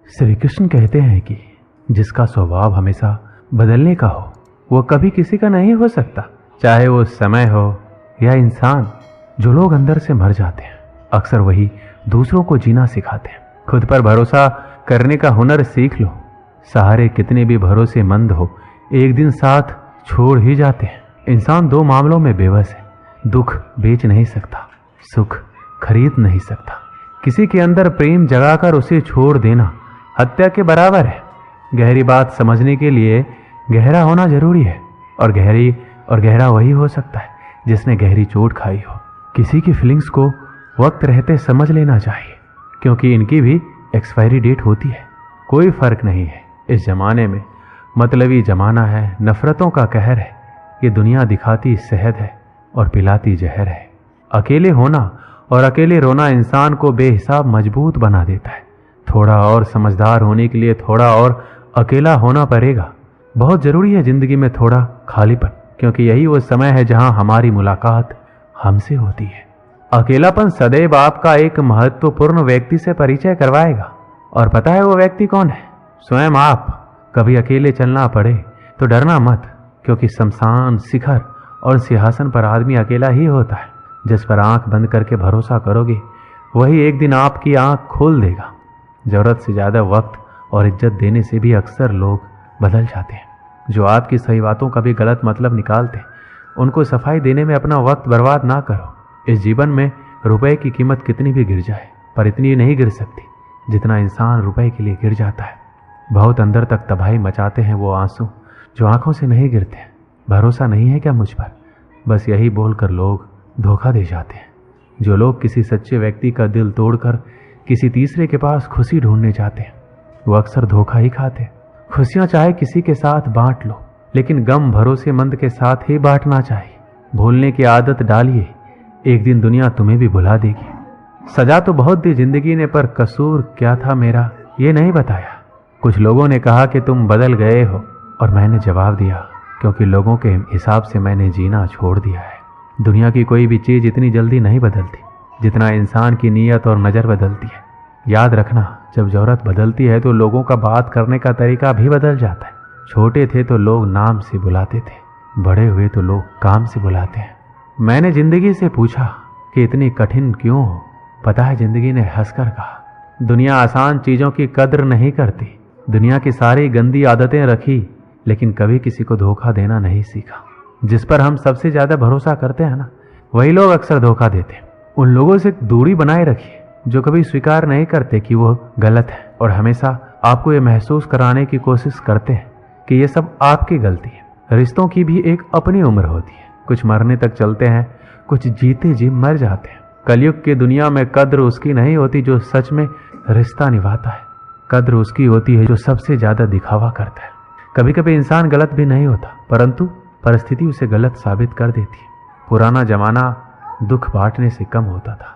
श्री कृष्ण कहते हैं कि जिसका स्वभाव हमेशा बदलने का हो वो कभी किसी का नहीं हो सकता, चाहे वो समय हो या इंसान। जो लोग अंदर से मर जाते हैं अक्सर वही दूसरों को जीना सिखाते हैं। खुद पर भरोसा करने का हुनर सीख लो। सहारे कितने भी भरोसेमंद हो एक दिन साथ छोड़ ही जाते हैं। इंसान दो मामलों में बेबस है, दुख बेच नहीं सकता, सुख खरीद नहीं सकता। किसी के अंदर प्रेम जगाकर उसे छोड़ देना हत्या के बराबर है। गहरी बात समझने के लिए गहरा होना जरूरी है, और गहरा वही हो सकता है जिसने गहरी चोट खाई हो। किसी की फीलिंग्स को वक्त रहते समझ लेना चाहिए, क्योंकि इनकी भी एक्सपायरी डेट होती है। कोई फर्क नहीं है इस जमाने में, मतलबी जमाना है, नफरतों का कहर है। ये दुनिया दिखाती शहद है और पिलाती जहर है। अकेले होना और अकेले रोना इंसान को बेहिसाब मजबूत बना देता है। थोड़ा और समझदार होने के लिए थोड़ा और अकेला होना पड़ेगा। बहुत जरूरी है जिंदगी में थोड़ा खालीपन, क्योंकि यही वो समय है जहां हमारी मुलाकात हमसे होती है। अकेलापन सदैव आपका एक महत्वपूर्ण व्यक्ति से परिचय करवाएगा, और पता है वो व्यक्ति कौन है? स्वयं आप। कभी अकेले चलना पड़े तो डरना मत, क्योंकि शमशान शिखर और सिंहासन पर आदमी अकेला ही होता है। जिस पर आंख बंद करके भरोसा करोगे वही एक दिन आपकी आंख खोल देगा। जरूरत से ज्यादा वक्त और इज्जत देने से भी अक्सर लोग बदल जाते हैं। जो आपकी सही बातों का भी गलत मतलब निकालते हैं उनको सफाई देने में अपना वक्त बर्बाद ना करो। इस जीवन में रुपए की कीमत कितनी भी गिर जाए, पर इतनी नहीं गिर सकती जितना इंसान रुपए के लिए गिर जाता है। बहुत अंदर तक तबाही मचाते हैं वो आंसू जो आंखों से नहीं गिरते। भरोसा नहीं है क्या मुझ पर? बस यही बोलकर लोग धोखा दे जाते हैं। जो लोग किसी सच्चे व्यक्ति का दिल तोड़कर किसी तीसरे के पास खुशी ढूंढने जाते हैं वो अक्सर धोखा ही खाते हैं। खुशियां चाहे किसी के साथ बांट लो, लेकिन गम भरोसेमंद के साथ ही बांटना चाहिए। भूलने की आदत डालिए, एक दिन दुनिया तुम्हें भी भुला देगी। सजा तो बहुत दी जिंदगी ने, पर कसूर क्या था मेरा ये नहीं बताया। कुछ लोगों ने कहा कि तुम बदल गए हो, और मैंने जवाब दिया क्योंकि लोगों के हिसाब से मैंने जीना छोड़ दिया है। दुनिया की कोई भी चीज इतनी जल्दी नहीं बदलती जितना इंसान की नीयत और नज़र बदलती है। याद रखना, जब जरूरत बदलती है तो लोगों का बात करने का तरीका भी बदल जाता है। छोटे थे तो लोग नाम से बुलाते थे, बड़े हुए तो लोग काम से बुलाते हैं। मैंने जिंदगी से पूछा कि इतनी कठिन क्यों हो? पता है जिंदगी ने हंसकर कहा, दुनिया आसान चीजों की कद्र नहीं करती। दुनिया की सारी गंदी आदतें रखी, लेकिन कभी किसी को धोखा देना नहीं सीखा। जिस पर हम सबसे ज्यादा भरोसा करते हैं ना, वही लोग अक्सर धोखा देते हैं। उन लोगों से दूरी बनाए रखिए जो कभी स्वीकार नहीं करते कि वो गलत है, और हमेशा आपको ये महसूस कराने की कोशिश करते हैं कि ये सब आपकी गलती है। रिश्तों की भी एक अपनी उम्र होती है। कुछ मरने तक चलते हैं, कुछ जीते जी मर जाते हैं। कलयुग की दुनिया में कद्र उसकी नहीं होती जो सच में रिश्ता निभाता है। कद्र उसकी होती है जो सबसे ज्यादा दिखावा करता है। कभी कभी इंसान गलत भी नहीं होता, परंतु परिस्थिति उसे गलत साबित कर देती है। पुराना जमाना दुख बांटने से कम होता था,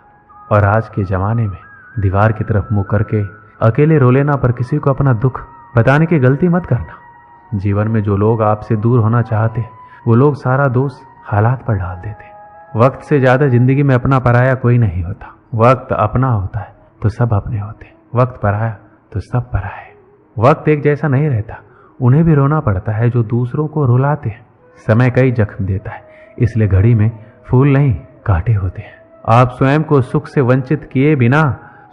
और आज के जमाने में दीवार की तरफ मुंह करके अकेले रो लेना, पर किसी को अपना दुख बताने की गलती मत करना। जीवन में जो लोग आपसे दूर होना चाहते हैं वो लोग सारा दोष हालात पर डाल देते हैं। वक्त से ज्यादा जिंदगी में अपना पराया कोई नहीं होता। वक्त अपना होता है तो सब अपने होते हैं, वक्त पराया तो सब पराया है। वक्त एक जैसा नहीं रहता, उन्हें भी रोना पड़ता है जो दूसरों को रुलाते हैं। समय कई जख्म देता है, इसलिए घड़ी में फूल नहीं कांटे होते हैं। आप स्वयं को सुख से वंचित किए बिना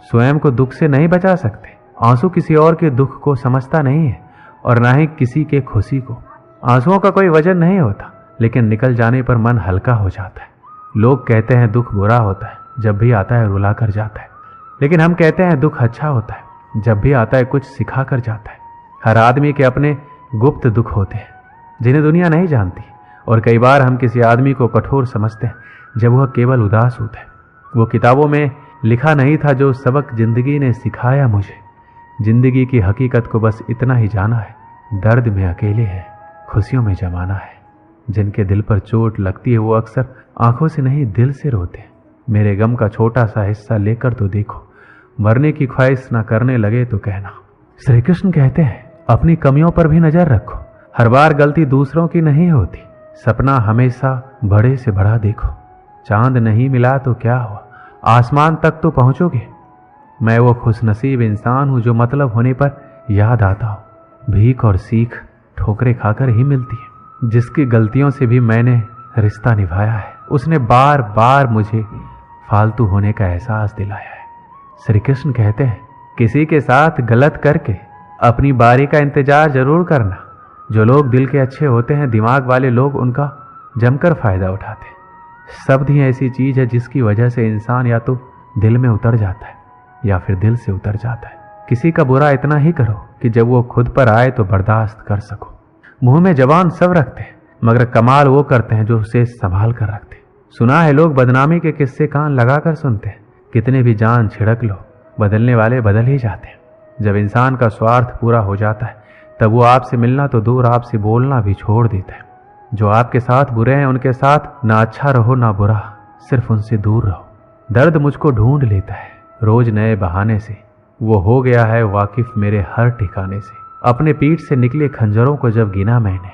स्वयं को दुख से नहीं बचा सकते। आंसू किसी और के दुख को समझता नहीं है, और ना ही किसी के खुशी को। आंसुओं का कोई वजन नहीं होता, लेकिन निकल जाने पर मन हल्का हो जाता है। लोग कहते हैं दुख बुरा होता है, जब भी आता है रुला कर जाता है, लेकिन हम कहते हैं दुख अच्छा होता है, जब भी आता है कुछ सिखा कर जाता है। हर आदमी के अपने गुप्त दुख होते हैं जिन्हें दुनिया नहीं जानती, और कई बार हम किसी आदमी को कठोर समझते हैं जब वह केवल उदास होता है। वो किताबों में लिखा नहीं था जो सबक जिंदगी ने सिखाया मुझे। जिंदगी की हकीकत को बस इतना ही जाना है, दर्द में अकेले हैं, खुशियों में जमाना है। जिनके दिल पर चोट लगती है वो अक्सर आंखों से नहीं दिल से रोते हैं। मेरे गम का छोटा सा हिस्सा लेकर तो देखो, मरने की ख्वाहिश ना करने लगे तो कहना। श्री कृष्ण कहते हैं अपनी कमियों पर भी नजर रखो। हर बार गलती दूसरों की नहीं होती। सपना हमेशा बड़े से बड़ा देखो। चांद नहीं मिला तो क्या हुआ, आसमान तक तो पहुंचोगे। मैं वो खुशनसीब इंसान हूं जो मतलब होने पर याद आता हूं। भीख और सीख ठोकरें खाकर ही मिलती है। जिसकी गलतियों से भी मैंने रिश्ता निभाया है, उसने बार बार मुझे फालतू होने का एहसास दिलाया है। श्री कृष्ण कहते हैं, किसी के साथ गलत करके अपनी बारी का इंतजार जरूर करना। जो लोग दिल के अच्छे होते हैं, दिमाग वाले लोग उनका जमकर फायदा उठाते हैं। शब्द ही ऐसी चीज है जिसकी वजह से इंसान या तो दिल में उतर जाता है या फिर दिल से उतर जाता है। किसी का बुरा इतना ही करो कि जब वो खुद पर आए तो बर्दाश्त कर सको। मुंह में जबान सब रखते हैं, मगर कमाल वो करते हैं जो उसे संभाल कर रखते हैं। सुना है लोग बदनामी के किस्से कान लगाकर सुनते हैं। कितने भी जान छिड़क लो, बदलने वाले बदल ही जाते हैं। जब इंसान का स्वार्थ पूरा हो जाता है तब वो आपसे मिलना तो दूर, आपसे बोलना भी छोड़ देता है। जो आपके साथ बुरे हैं उनके साथ ना अच्छा रहो ना बुरा, सिर्फ उनसे दूर रहो। दर्द मुझको ढूंढ लेता है रोज नए बहाने से, वो हो गया है वाकिफ मेरे हर ठिकाने से। अपने पीठ से निकले खंजरों को जब गिना मैंने,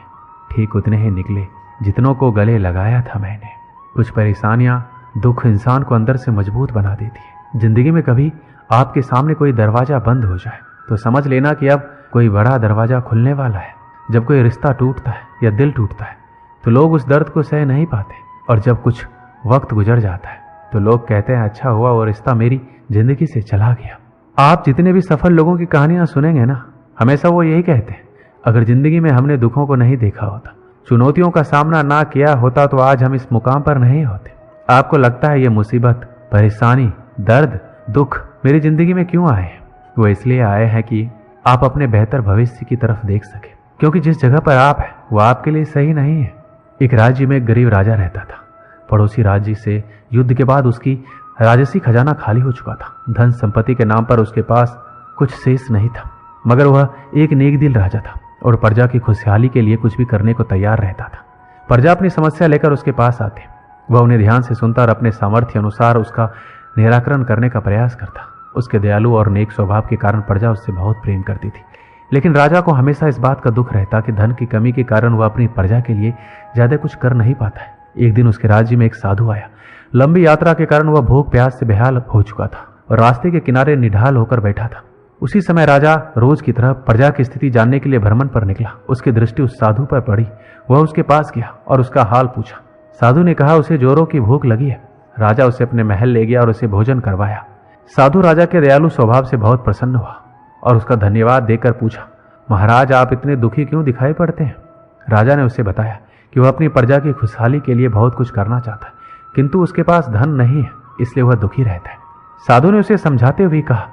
ठीक उतने ही निकले जितनों को गले लगाया था मैंने। कुछ परेशानियां, दुख इंसान को अंदर से मजबूत बना देती है। जिंदगी में कभी आपके सामने कोई दरवाजा बंद हो जाए तो समझ लेना कि अब कोई बड़ा दरवाजा खुलने वाला है। जब कोई रिश्ता टूटता है या दिल टूटता है तो लोग उस दर्द को सह नहीं पाते, और जब कुछ वक्त गुजर जाता है तो लोग कहते हैं, अच्छा हुआ वो रिश्ता मेरी जिंदगी से चला गया। आप जितने भी सफल लोगों की कहानियां सुनेंगे ना, हमेशा वो यही कहते हैं, अगर जिंदगी में हमने दुखों को नहीं देखा होता, चुनौतियों का सामना ना किया होता तो आज हम इस मुकाम पर नहीं होते। आपको लगता है ये मुसीबत, परेशानी, दर्द, दुख मेरी जिंदगी में क्यों आए हैं? वो इसलिए आए हैं कि आप अपने बेहतर भविष्य की तरफ देख सके, क्योंकि जिस जगह पर आप हैं वो आपके लिए सही नहीं है। एक राज्य में एक गरीब राजा रहता था। पड़ोसी राज्य से युद्ध के बाद उसकी राजसी खजाना खाली हो चुका था। धन संपत्ति के नाम पर उसके पास कुछ शेष नहीं था, मगर वह एक नेक दिल राजा था और प्रजा की खुशहाली के लिए कुछ भी करने को तैयार रहता था। प्रजा अपनी समस्या लेकर उसके पास आते, वह उन्हें ध्यान से सुनता और अपने सामर्थ्य अनुसार उसका निराकरण करने का प्रयास करता। उसके दयालु और नेक स्वभाव के कारण प्रजा उससे बहुत प्रेम करती थी, लेकिन राजा को हमेशा इस बात का दुख रहता कि धन की कमी के कारण वह अपनी प्रजा के लिए ज्यादा कुछ कर नहीं पाता है। एक दिन उसके राज्य में एक साधु आया। लंबी यात्रा के कारण वह भूख प्यास से बेहाल हो चुका था और रास्ते के किनारे निढाल होकर बैठा था। उसी समय राजा रोज की तरह प्रजा की स्थिति जानने के लिए भ्रमण पर निकला। उसकी दृष्टि उस साधु पर पड़ी। वह उसके पास गया और उसका हाल पूछा। साधु ने कहा, उसे जोरों की भूख लगी है। राजा उसे अपने महल ले गया और उसे भोजन करवाया। साधु राजा के दयालु स्वभाव से बहुत प्रसन्न हुआ और उसका धन्यवाद देकर पूछा, महाराज आप इतने दुखी क्यों दिखाई पड़ते हैं? राजा ने उसे बताया कि वह अपनी प्रजा की खुशहाली के लिए बहुत कुछ करना चाहता है, किंतु उसके पास धन नहीं है, इसलिए वह दुखी रहता है। साधु ने उसे समझाते हुए कहा,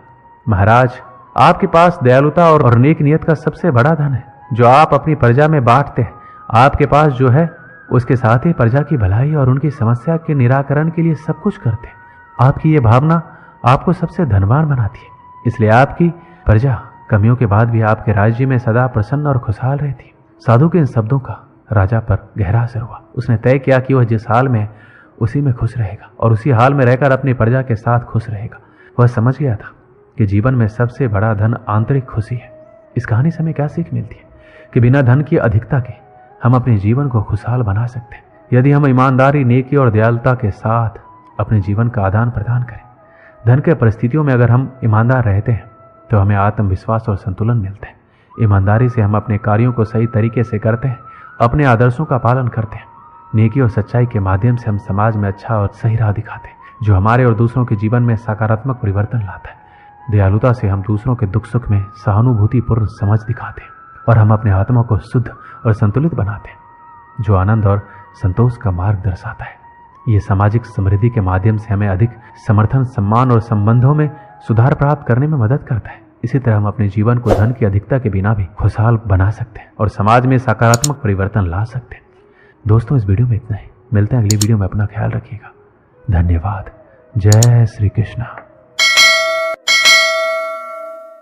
महाराज आपके पास दयालुता और नेक नियत का सबसे बड़ा धन है जो आप अपनी प्रजा में बांटते हैं। आपके पास जो है उसके साथ ही प्रजा की भलाई और उनकी समस्या के निराकरण के लिए सब कुछ करते हैं। आपकी ये भावना आपको सबसे धनवान बनाती है, इसलिए आपकी प्रजा कमियों के बाद भी आपके राज्य में सदा प्रसन्न और खुशहाल रहती है। साधु के इन शब्दों का राजा पर गहरा असर हुआ। उसने तय किया कि वह जिस हाल में उसी में खुश रहेगा और उसी हाल में रहकर अपनी प्रजा के साथ खुश रहेगा। वह समझ गया था कि जीवन में सबसे बड़ा धन आंतरिक खुशी है। इस कहानी से हमें क्या सीख मिलती है कि बिना धन की अधिकता के हम अपने जीवन को खुशहाल बना सकते हैं, यदि हम ईमानदारी, नेकी और दयालुता के साथ अपने जीवन का आदान प्रदान करें। धन के परिस्थितियों में अगर हम ईमानदार रहते हैं तो हमें आत्मविश्वास और संतुलन मिलता है। ईमानदारी से हम अपने कार्यों को सही तरीके से करते हैं, अपने आदर्शों का पालन करते हैं। नेकी और सच्चाई के माध्यम से हम समाज में अच्छा और सही राह दिखाते हैं, जो हमारे और दूसरों के जीवन में सकारात्मक परिवर्तन लाता है। दयालुता से हम दूसरों के दुख सुख में सहानुभूतिपूर्ण समझ दिखाते हैं और हम अपने आत्मा को शुद्ध और संतुलित बनाते हैं, जो आनंद और संतोष का मार्ग दर्शाता है। ये सामाजिक समृद्धि के माध्यम से हमें अधिक समर्थन, सम्मान और संबंधों में सुधार प्राप्त करने में मदद करता है। इसी तरह हम अपने जीवन को धन की अधिकता के बिना भी खुशहाल बना सकते हैं और समाज में सकारात्मक परिवर्तन ला सकते हैं। दोस्तों, इस वीडियो में इतना ही। मिलते हैं अगली वीडियो में। अपना ख्याल रखिएगा। धन्यवाद। जय श्री कृष्ण।